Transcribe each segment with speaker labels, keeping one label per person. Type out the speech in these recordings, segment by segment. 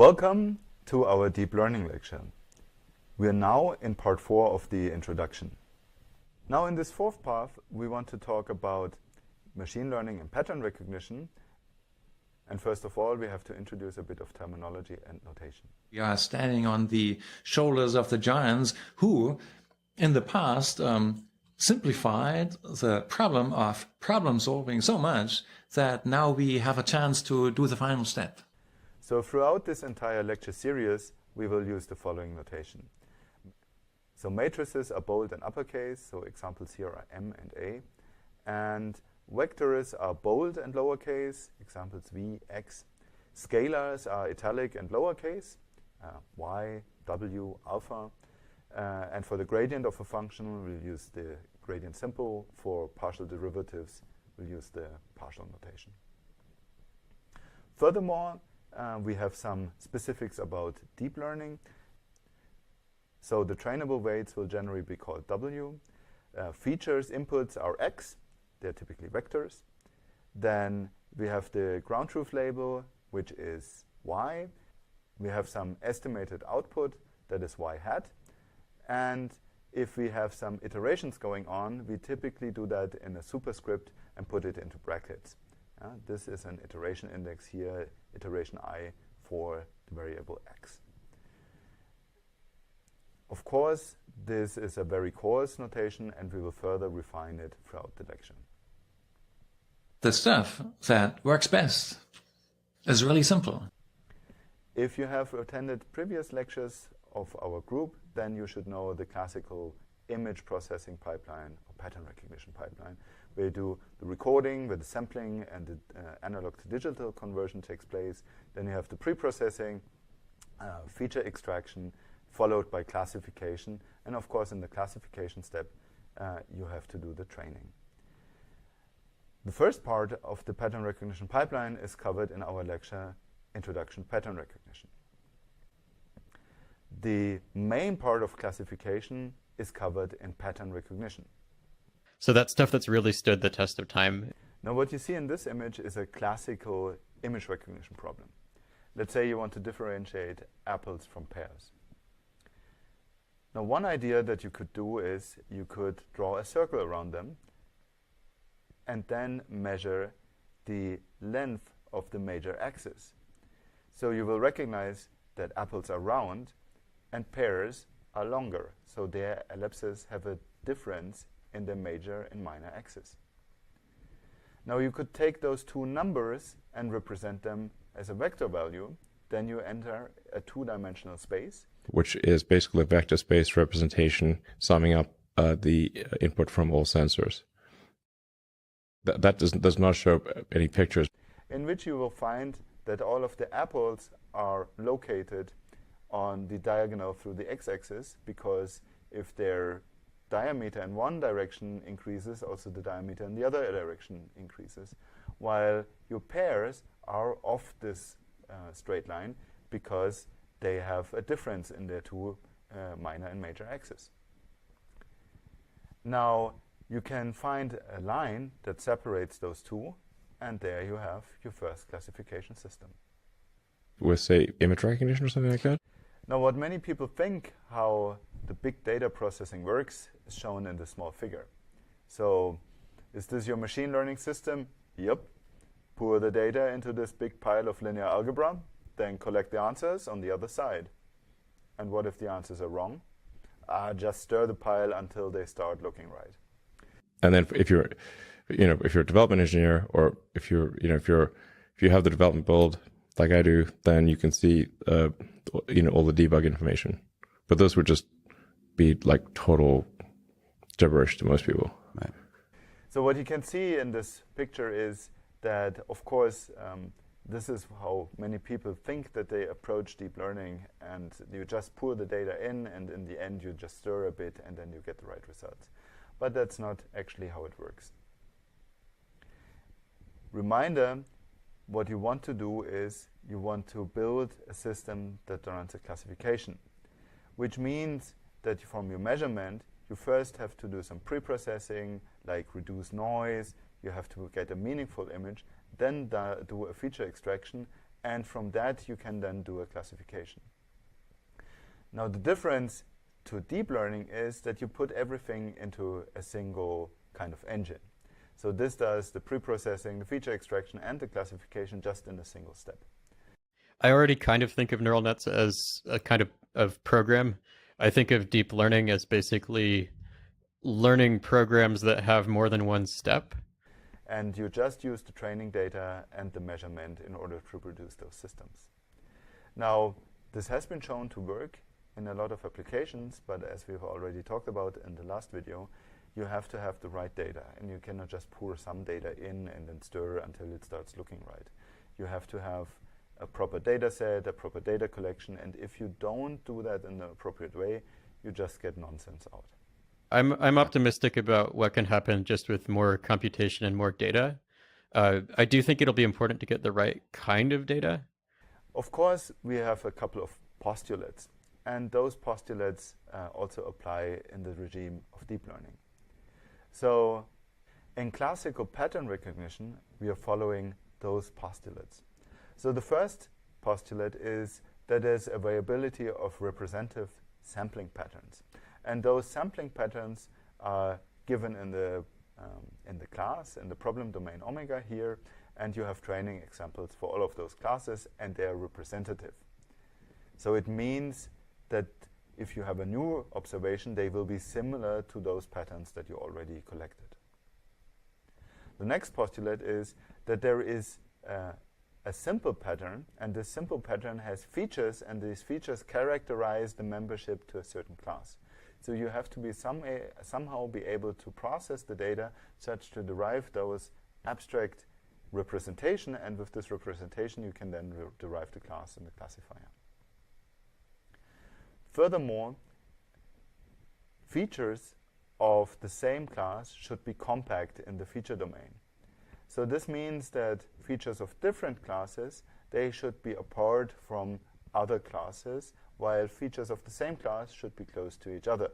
Speaker 1: Welcome to our deep learning lecture. We are now in part 4 of the introduction. Now in this fourth path, we want to talk about machine learning and pattern recognition. And first of all, we have to introduce a bit of terminology and notation.
Speaker 2: We are standing on the shoulders of the giants who, in the past, simplified the problem of problem solving so much that now we have a chance to do the final step.
Speaker 1: So throughout this entire lecture series, we will use the following notation. So matrices are bold and uppercase, so examples here are M and A. And vectors are bold and lowercase, examples V, X. Scalars are italic and lowercase, Y, W, alpha. And for the gradient of a function, we'll use the gradient simple. For partial derivatives, we'll use the partial notation. Furthermore, we have some specifics about deep learning. So the trainable weights will generally be called W. Features, inputs are X. They're typically vectors. Then we have the ground truth label, which is Y. We have some estimated output, that is Y hat. And if we have some iterations going on, we typically do that in a superscript and put it into brackets. This is an iteration index here, iteration I for the variable X. Of course, this is a very coarse notation, and we will further refine it throughout the lecture.
Speaker 2: The stuff that works best is really simple.
Speaker 1: If you have attended previous lectures of our group, then you should know the classical image processing pipeline or pattern recognition pipeline, where you do the recording, where the sampling and the analog to digital conversion takes place. Then you have the pre-processing, feature extraction, followed by classification. And of course, in the classification step, you have to do the training. The first part of the pattern recognition pipeline is covered in our lecture, Introduction to Pattern Recognition. The main part of classification is covered in pattern recognition.
Speaker 3: So that's stuff that's really stood the test of time.
Speaker 1: Now what you see in this image is a classical image recognition problem. Let's say you want to differentiate apples from pears. Now one idea that you could do is you could draw a circle around them and then measure the length of the major axis. So you will recognize that apples are round and pears are longer. So their ellipses have a difference in the major and minor axis. Now you could take those two numbers and represent them as a vector value. Then you enter a two-dimensional space,
Speaker 4: which is basically a vector space representation summing up the input from all sensors. That does not show any pictures.
Speaker 1: In which you will find that all of the apples are located on the diagonal through the x-axis, because if their diameter in one direction increases, also the diameter in the other direction increases, while your pears are off this straight line because they have a difference in their two minor and major axes. Now you can find a line that separates those two, and there you have your first classification system.
Speaker 4: With, say, image recognition or something like that?
Speaker 1: Now what many people think how the big data processing works is shown in this small figure. So is this your machine learning system? Yep. Pour the data into this big pile of linear algebra, then collect the answers on the other side. And what if the answers are wrong? Just stir the pile until they start looking right.
Speaker 4: And then if you're a development engineer, or if you have the development build like I do, then you can see all the debug information. But those would just be like total gibberish to most people.
Speaker 1: Right. So what you can see in this picture is that, of course, this is how many people think that they approach deep learning, and you just pour the data in, and in the end you just stir a bit, and then you get the right results. But that's not actually how it works. Reminder, what you want to do is you want to build a system that runs a classification, which means that from your measurement, you first have to do some pre-processing, like reduce noise. You have to get a meaningful image, then do a feature extraction, and from that you can then do a classification. Now the difference to deep learning is that you put everything into a single kind of engine. So this does the pre-processing, the feature extraction, and the classification just in a single step.
Speaker 3: I already kind of think of neural nets as a kind of program. I think of deep learning as basically learning programs that have more than one step.
Speaker 1: And you just use the training data and the measurement in order to produce those systems. Now, this has been shown to work in a lot of applications, but as we've already talked about in the last video, you have to have the right data, and you cannot just pour some data in and then stir until it starts looking right. You have to have a proper data set, a proper data collection, and if you don't do that in the appropriate way, you just get nonsense out.
Speaker 3: I'm optimistic about what can happen just with more computation and more data. I do think it'll be important to get the right kind of data.
Speaker 1: Of course, we have a couple of postulates, and those postulates also apply in the regime of deep learning. So in classical pattern recognition, we are following those postulates. So the first postulate is that there's availability of representative sampling patterns. And those sampling patterns are given in the class, in the problem domain omega here, and you have training examples for all of those classes, and they are representative. So it means that if you have a new observation, they will be similar to those patterns that you already collected. The next postulate is that there is a simple pattern, and this simple pattern has features, and these features characterize the membership to a certain class. So you have to be somehow be able to process the data such to derive those abstract representation, and with this representation you can then derive the class and the classifier. Furthermore, features of the same class should be compact in the feature domain. So this means that features of different classes, they should be apart from other classes, while features of the same class should be close to each other.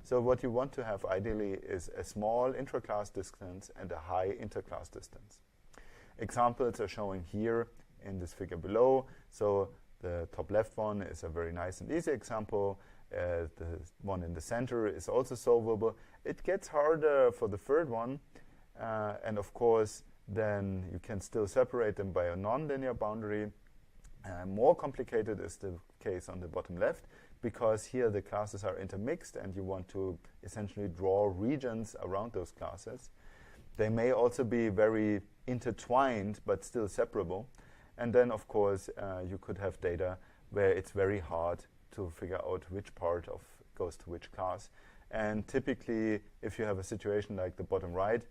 Speaker 1: So what you want to have ideally is a small intraclass distance and a high interclass distance. Examples are showing here in this figure below. So the top left one is a very nice and easy example. The one in the center is also solvable. It gets harder for the third one. And of course, then you can still separate them by a nonlinear boundary. More complicated is the case on the bottom left, because here the classes are intermixed and you want to essentially draw regions around those classes. They may also be very intertwined but still separable. And then, of course, you could have data where it's very hard to figure out which part goes to which class. And typically, if you have a situation like the bottom right,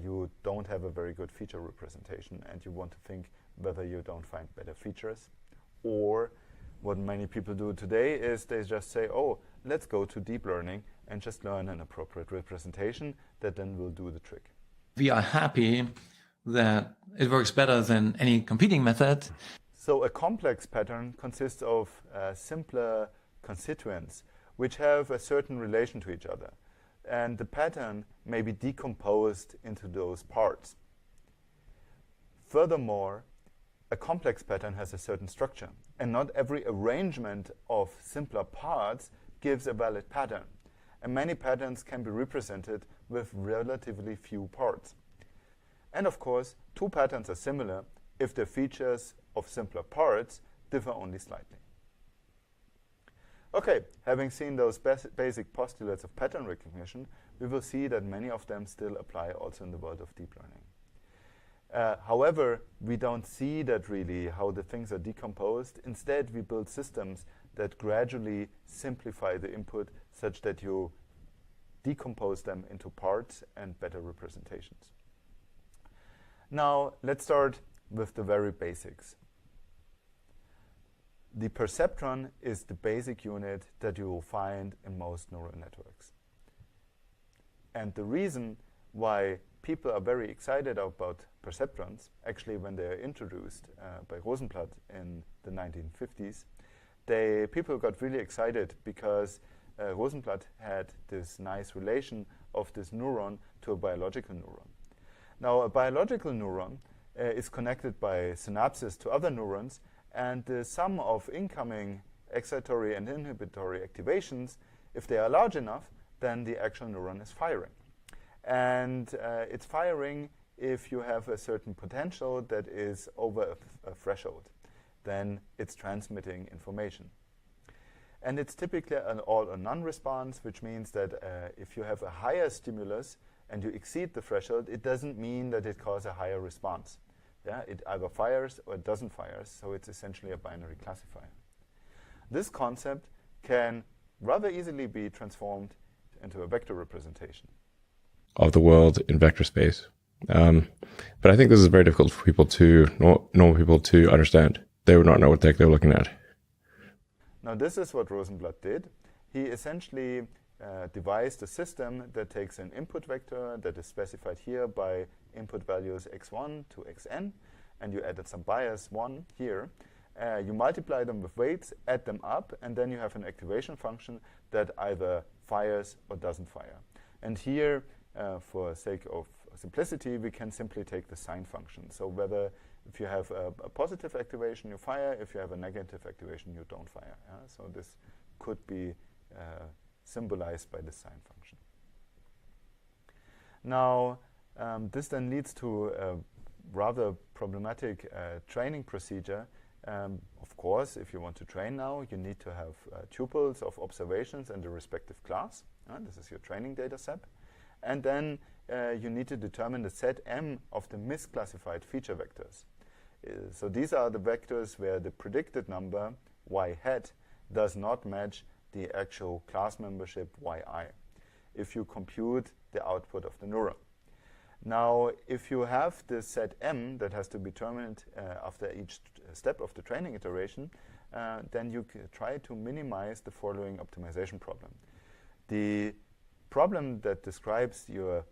Speaker 1: you don't have a very good feature representation, and you want to think whether you don't find better features. Or what many people do today is they just say, oh, let's go to deep learning and just learn an appropriate representation that then will do the trick.
Speaker 2: We are happy that it works better than any competing method.
Speaker 1: So a complex pattern consists of simpler constituents which have a certain relation to each other. And the pattern may be decomposed into those parts. Furthermore, a complex pattern has a certain structure, and not every arrangement of simpler parts gives a valid pattern. And many patterns can be represented with relatively few parts. And of course, two patterns are similar if the features of simpler parts differ only slightly. Okay, having seen those basic postulates of pattern recognition, we will see that many of them still apply also in the world of deep learning. However, we don't see that really, how the things are decomposed. Instead, we build systems that gradually simplify the input such that you decompose them into parts and better representations. Now, let's start with the very basics. The perceptron is the basic unit that you will find in most neural networks. And the reason why people are very excited about perceptrons, actually when they are introduced by Rosenblatt in the 1950s, people got really excited because Rosenblatt had this nice relation of this neuron to a biological neuron. Now, a biological neuron is connected by synapses to other neurons, and the sum of incoming excitatory and inhibitory activations, if they are large enough, then the actual neuron is firing. And it's firing if you have a certain potential that is over a threshold. Then it's transmitting information. And it's typically an all or none response, which means that if you have a higher stimulus and you exceed the threshold, it doesn't mean that it causes a higher response. Yeah, it either fires or it doesn't fire, so it's essentially a binary classifier. This concept can rather easily be transformed into a vector representation
Speaker 4: of the world in vector space. But I think this is very difficult for people normal people to understand. They would not know what the heck they're looking at.
Speaker 1: Now this is what Rosenblatt did. He essentially devised a system that takes an input vector that is specified here by input values x1 to xn, and you added some bias 1 here. You multiply them with weights, add them up, and then you have an activation function that either fires or doesn't fire. And here, for sake of simplicity, we can simply take the sign function. So whether if you have a positive activation, you fire. If you have a negative activation, you don't fire. So this could be symbolized by the sign function. Now, this then leads to a rather problematic training procedure. Of course, if you want to train now, you need to have tuples of observations in the respective class. This is your training data set. And then you need to determine the set M of the misclassified feature vectors. So these are the vectors where the predicted number, y hat, does not match the actual class membership, yi, if you compute the output of the neuron. Now, if you have this set M that has to be determined after each step of the training iteration, then you try to minimize the following optimization problem. The problem that describes your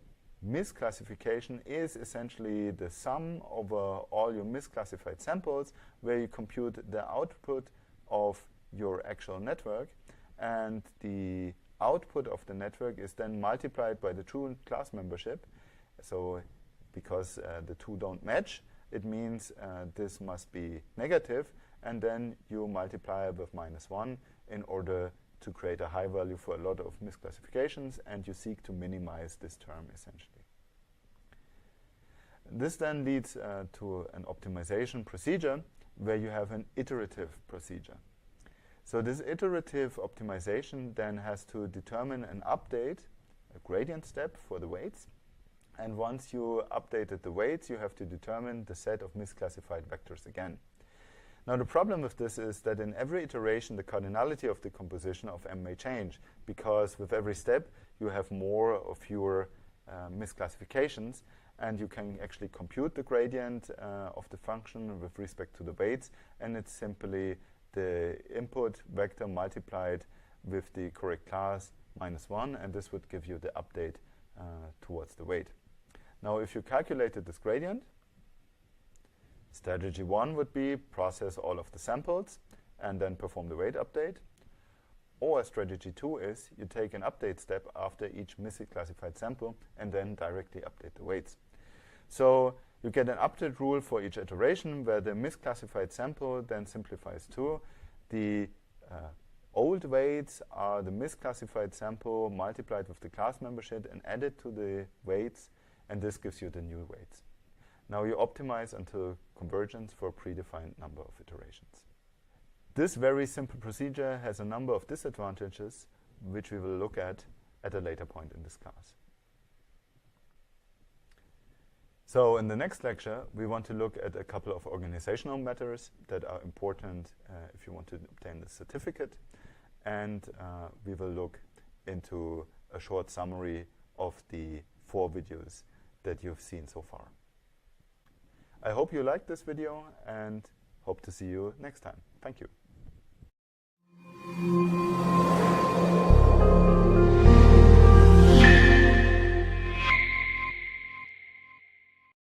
Speaker 1: misclassification is essentially the sum over all your misclassified samples, where you compute the output of your actual network, and the output of the network is then multiplied by the true class membership. So because the two don't match, it means this must be negative, and then you multiply it with -1 in order to create a high value for a lot of misclassifications, and you seek to minimize this term essentially. This then leads to an optimization procedure where you have an iterative procedure. So this iterative optimization then has to determine an update, a gradient step for the weights. And once you updated the weights, you have to determine the set of misclassified vectors again. Now the problem with this is that in every iteration, the cardinality of the composition of M may change, because with every step, you have more or fewer misclassifications, and you can actually compute the gradient of the function with respect to the weights, and it's simply the input vector multiplied with the correct class -1, and this would give you the update towards the weight. Now, if you calculated this gradient, strategy 1 would be process all of the samples and then perform the weight update. Or strategy 2 is you take an update step after each misclassified sample and then directly update the weights. So you get an update rule for each iteration where the misclassified sample then simplifies to the old weights are the misclassified sample multiplied with the class membership and added to the weights, and this gives you the new weights. Now you optimize until convergence for a predefined number of iterations. This very simple procedure has a number of disadvantages, which we will look at a later point in this class. So in the next lecture, we want to look at a couple of organizational matters that are important if you want to obtain the certificate. And we will look into a short summary of the 4 videos that you've seen so far. I hope you liked this video and hope to see you next time. Thank you.